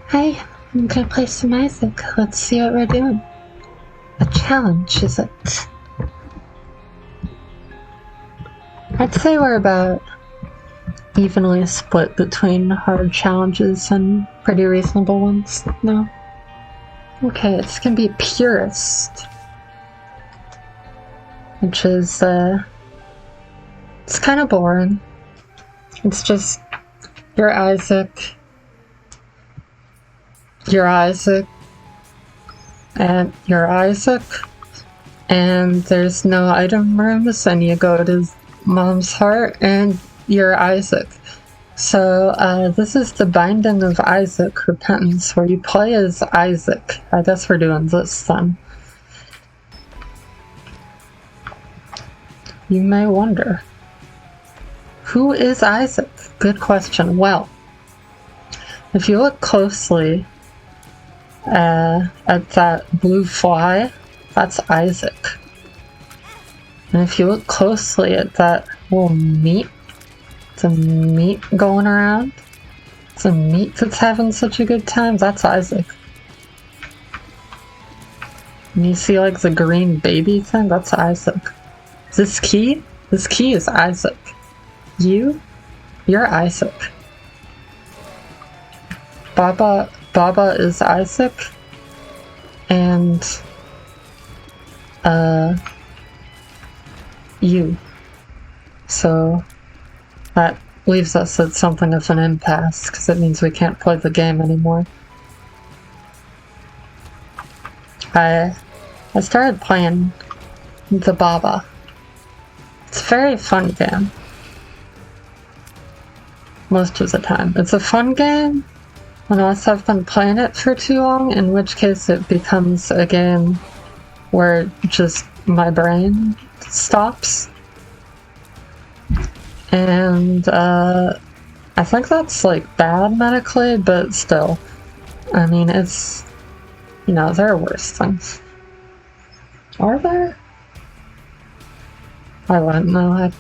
Hi, I'm gonna play some Isaac. Let's see what we're doing. A challenge, is it? I'd say we're about evenly split between hard challenges and pretty reasonable ones. No? Okay, it's gonna be Purest. Which is, it's kind of boring. It's just, you're Isaac, and you're Isaac, and there's no item rooms, and you go to Mom's heart, and you're Isaac. So, this is the Binding of Isaac Repentance, where you play as Isaac. I guess we're doing this then. You may wonder, who is Isaac? Good question. Well, if you look closely at that blue fly, that's Isaac. And if you look closely at that little meat, the meat going around, the meat that's having such a good time, that's Isaac. And you see like the green baby thing, that's Isaac. This key is Isaac. You're Isaac. Baba is Isaac, and you. So that leaves us at something of an impasse, because it means we can't play the game anymore. I started playing the Baba. It's a very fun game. Most of the time. It's a fun game, unless I've been playing it for too long, in which case it becomes a game where just my brain stops. And I think that's like bad medically, but still. I mean, it's, you know, there are worse things. Are there? I wouldn't know.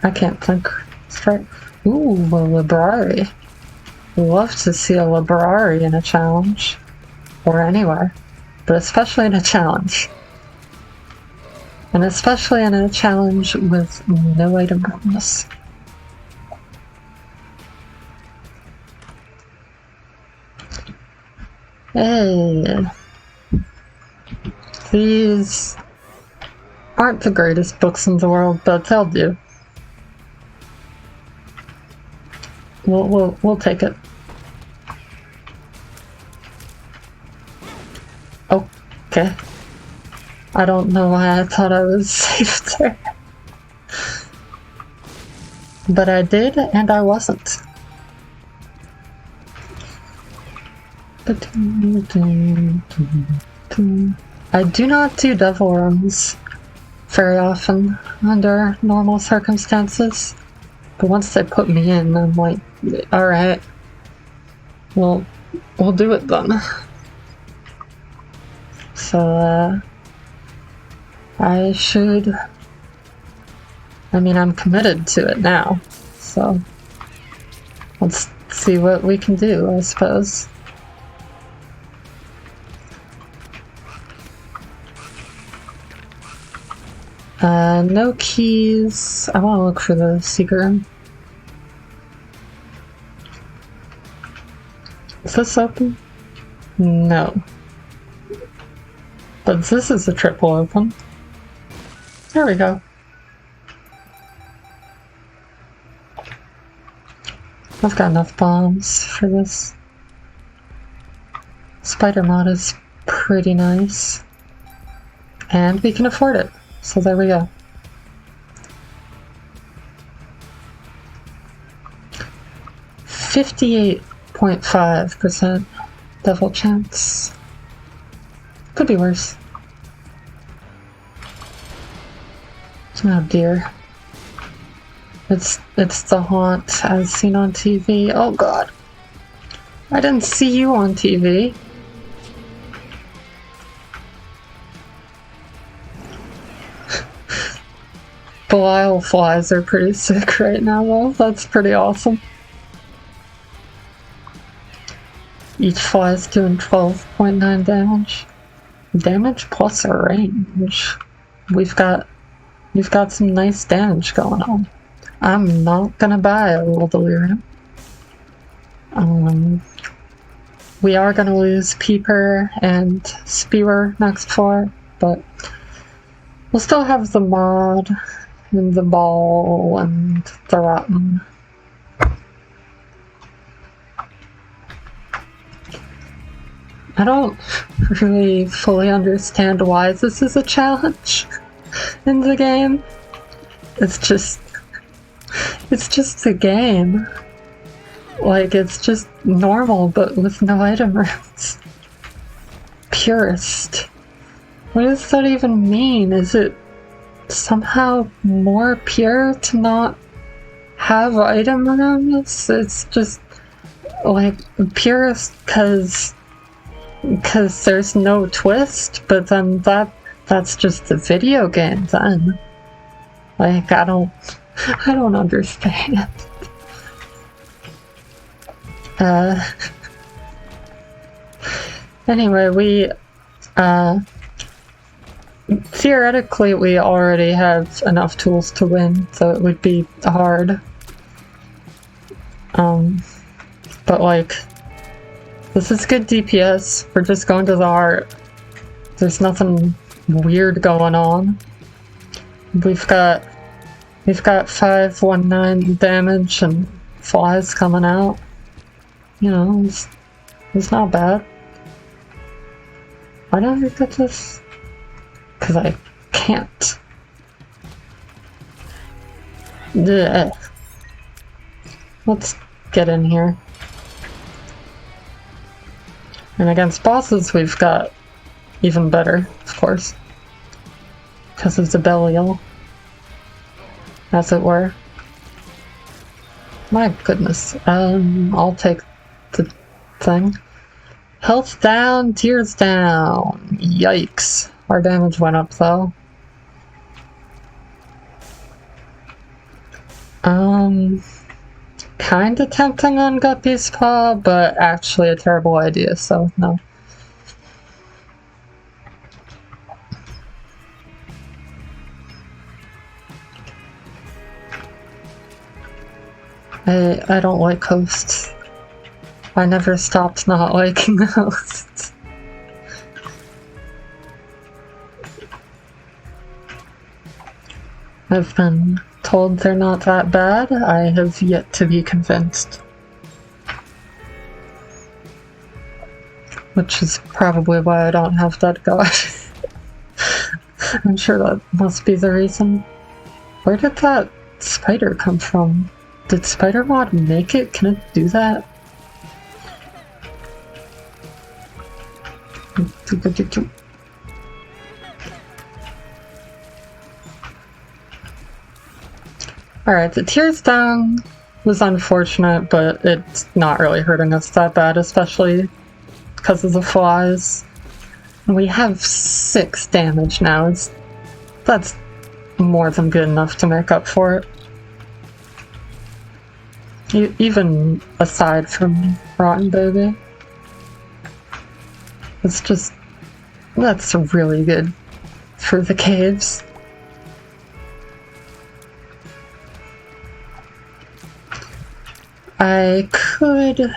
I can't think straight. Ooh, a library. Love to see a library in a challenge. Or anywhere. But especially in a challenge. And especially in a challenge with no item rooms. Hey. These aren't the greatest books in the world, but they'll do. We'll take it. Okay. I don't know why I thought I was safe there. But I did, and I wasn't. I do not do devil runs very often under normal circumstances. But once they put me in, I'm like, alright. We'll do it then. So, I mean, I'm committed to it now, so let's see what we can do, I suppose. No keys. I want to look for the secret room. Is this open? No. But this is a triple open. There we go. I've got enough bombs for this. Spider mod is pretty nice. And we can afford it. So there we go. .5% devil chance. Could be worse. Oh dear. It's the haunt as seen on TV. Oh god. I didn't see you on TV. Belial flies are pretty sick right now though. That's pretty awesome. Each fly is doing 12.9 damage. Damage plus a range. We've got some nice damage going on. I'm not gonna buy a little delirium. We are gonna lose Peeper and Spewer next floor, but we'll still have the mod and the ball and the rotten. I don't really fully understand why this is a challenge in the game. It's just a game. Like, it's just normal, but with no item rooms. Purest. What does that even mean? Is it somehow more pure to not have item rooms? It's just, like, purest because there's no twist, but then that's just the video game then. Like, I don't understand. Anyway, we, theoretically we already have enough tools to win, so it would be hard. But like, this is good DPS. We're just going to the heart. There's nothing weird going on. We've got 519 damage and flies coming out. You know, it's not bad. Why don't I get this? Because I can't. Ugh. Let's get in here. And against bosses, we've got even better, of course. Because of the Belial. As it were. My goodness. I'll take the thing. Health down, tears down. Yikes. Our damage went up though. Kinda tempting on Guppy's Paw, but actually a terrible idea, so no. I don't like hosts. I never stopped not liking hosts. I've been told they're not that bad. I have yet to be convinced. Which is probably why I don't have Dead God. I'm sure that must be the reason. Where did that spider come from? Did Spider Mod make it? Can it do that? Alright, the tears down was unfortunate, but it's not really hurting us that bad, especially because of the flies. And we have 6 damage now. That's more than good enough to make up for it. Even aside from Rotten Baby. It's just... that's really good for the caves. I could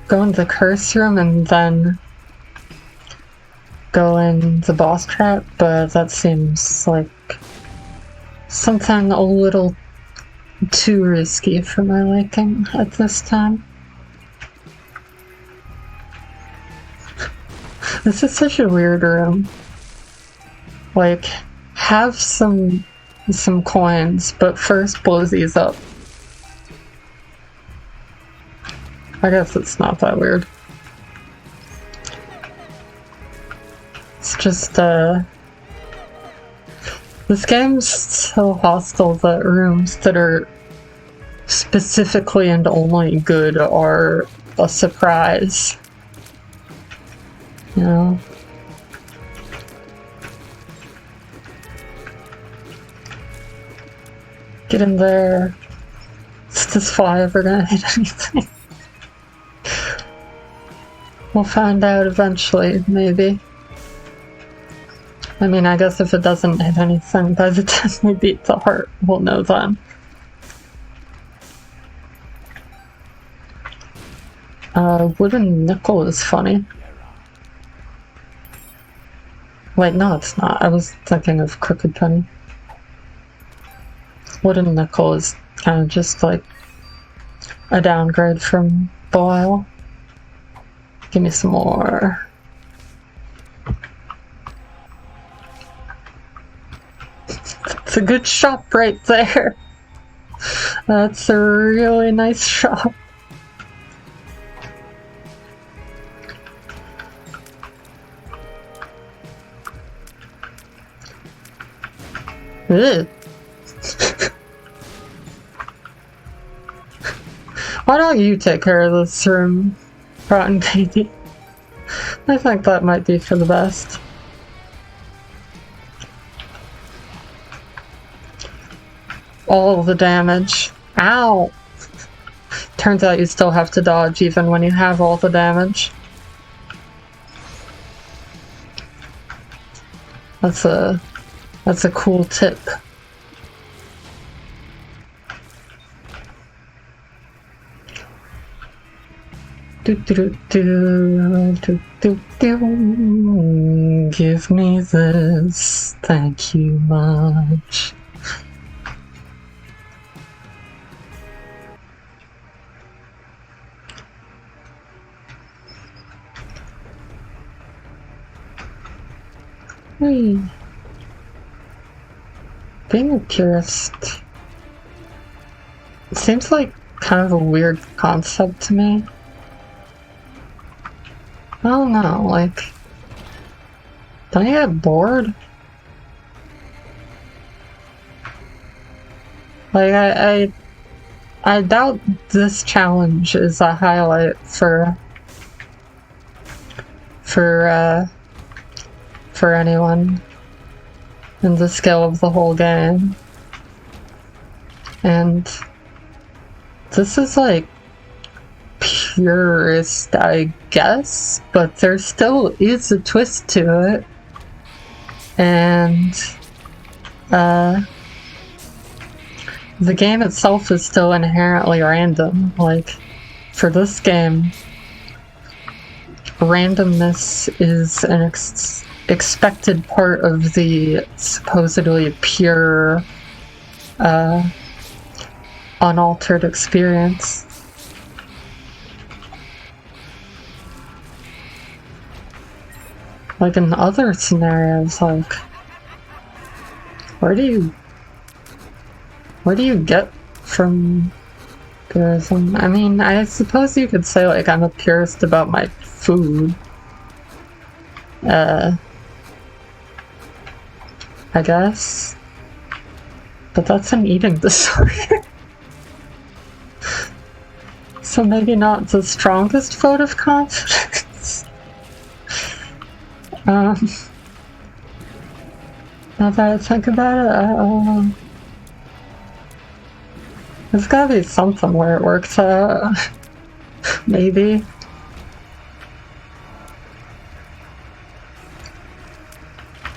go in the curse room and then go in the boss trap, but that seems like something a little too risky for my liking at this time. This is such a weird room. Like, have some coins, but first blow these up. I guess it's not that weird. It's just, this game's so hostile that rooms that are specifically and only good are a surprise. You know? Get in there. Is this fly ever gonna hit anything? We'll find out eventually, maybe. I mean, I guess if it doesn't hit anything by the time we beat the heart, we'll know then. Wooden nickel is funny. Wait, no, it's not. I was thinking of crooked penny. Wooden nickel is kind of just like a downgrade from bile. Give me some more. It's a good shop right there. That's a really nice shop. Ugh. Why don't you take care of this room, Rotten Baby? I think that might be for the best. All the damage. Ow! Turns out you still have to dodge even when you have all the damage. That's a cool tip. Give me this, thank you much. Hey. Being a purist seems like kind of a weird concept to me. I don't know, like, don't you get bored? Like, I doubt this challenge is a highlight for anyone in the scale of the whole game. And this is like Purest, I guess, but there still is a twist to it. And the game itself is still inherently random. Like, for this game, randomness is an expected part of the supposedly pure, unaltered experience. Like in other scenarios, like, where do you get from purism? I mean, I suppose you could say, like, I'm a purist about my food. I guess. But that's an eating disorder. So maybe not the strongest vote of confidence. Now that I think about it, there's gotta be something where it works out. Maybe.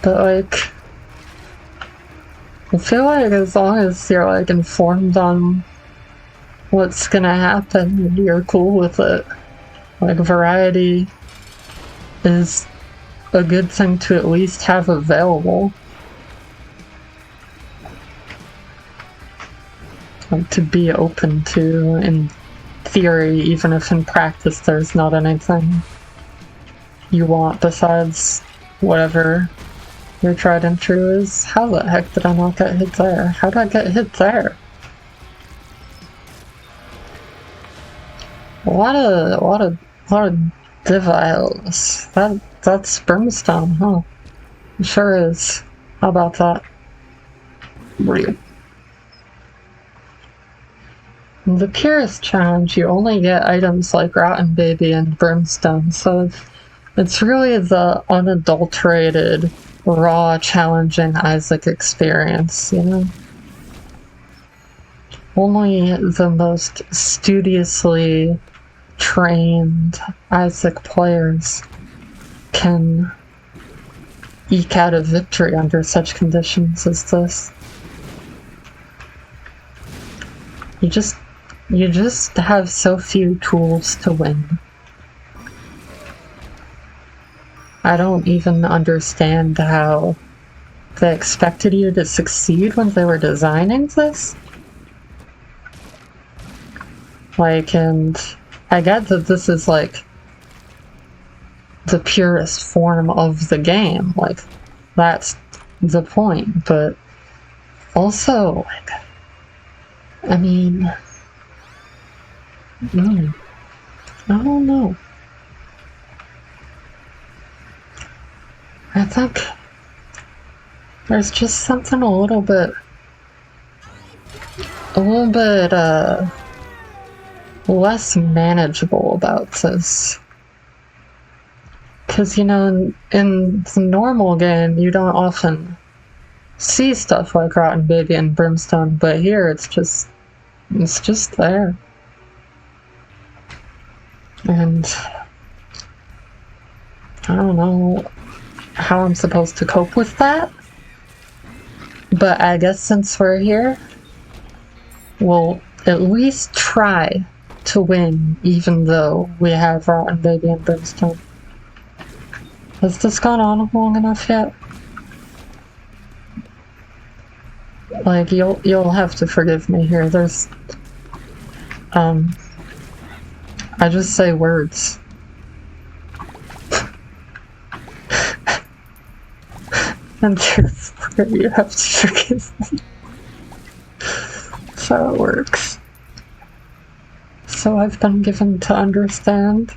But, like, I feel like as long as you're, like, informed on what's gonna happen, you're cool with it. Like, variety is a good thing to at least have available. Like, to be open to, in theory, even if in practice there's not anything you want besides whatever your tried and true is. How the heck did I not get hit there? How did I get hit there? A lot of Devilishness. That's brimstone, huh? It sure is. How about that? Real. In the Purest challenge, you only get items like Rotten Baby and Brimstone, so it's really the unadulterated, raw, challenging Isaac experience, you know? Only the most studiously trained Isaac players can eke out a victory under such conditions as this. You just have so few tools to win. I don't even understand how they expected you to succeed when they were designing this. Like, and I get that this is like the purest form of the game, like, that's the point, but also, like, I mean, I don't know. I think there's just something a little bit less manageable about this. Because, you know, in the normal game, you don't often see stuff like Rotten Baby and Brimstone, but here it's just there. And I don't know how I'm supposed to cope with that, but I guess since we're here, we'll at least try to win, even though we have Rotten Baby and Brimstone. Has this gone on long enough yet? Like, you'll have to forgive me here. There's I just say words. And therefore you have to forgive me. That's how it works. So I've been given to understand.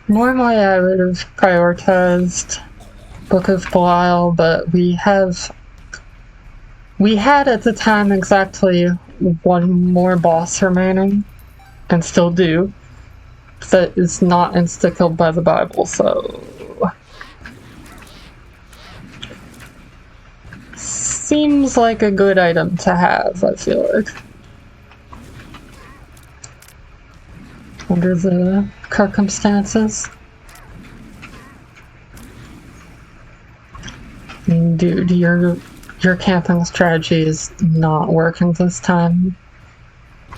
Normally I would have prioritized Book of Belial, but we had at the time exactly one more boss remaining, and still do, that is not insta-killed by the Bible, so seems like a good item to have, I feel like. Under the circumstances. Dude, your camping strategy is not working this time.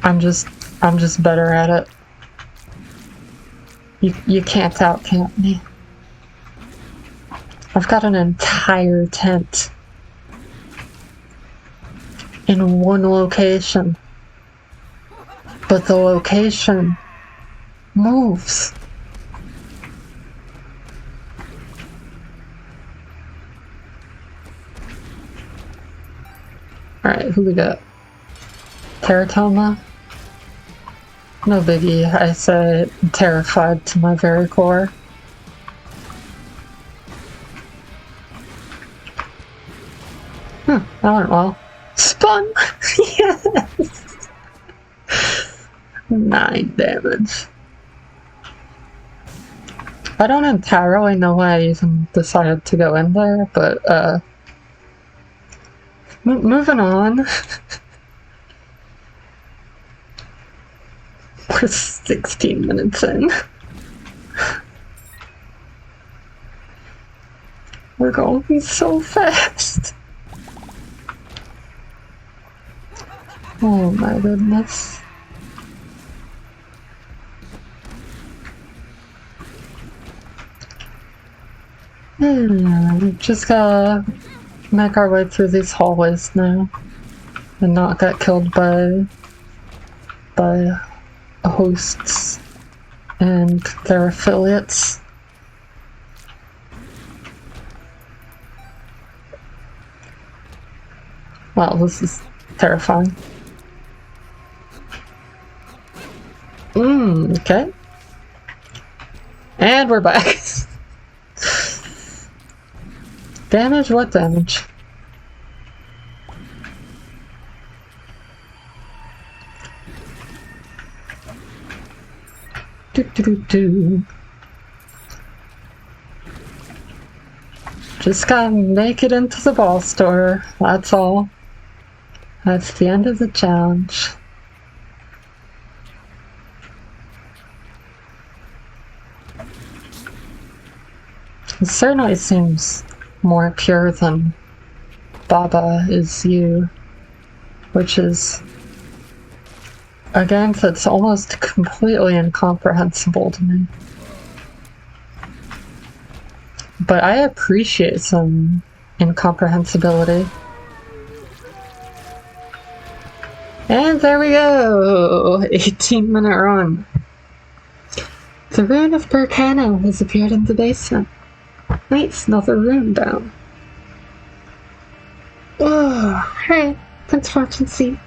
I'm just better at it. You can't out-camp me. I've got an entire tent in one location, but the location moves. Alright, who we got? Teratoma? No biggie, I say terrified to my very core. That went well. Spun! Yes! 9 damage. I don't entirely know why I even decided to go in there, but, moving on. We're 16 minutes in. We're going so fast. Oh my goodness. Just gotta make our way through these hallways now and not get killed by hosts and their affiliates. Wow, this is terrifying. Okay. And we're back. Damage? What damage? Just gotta make it into the ball store, that's all. That's the end of the challenge. It certainly seems more pure than Baba is you, which is a game that's almost completely incomprehensible to me. But I appreciate some incomprehensibility. And there we go! 18-minute run. The ruin of Burkano has appeared in the basement. Nice, another rune down. Oh, alright. Thanks for watching, see.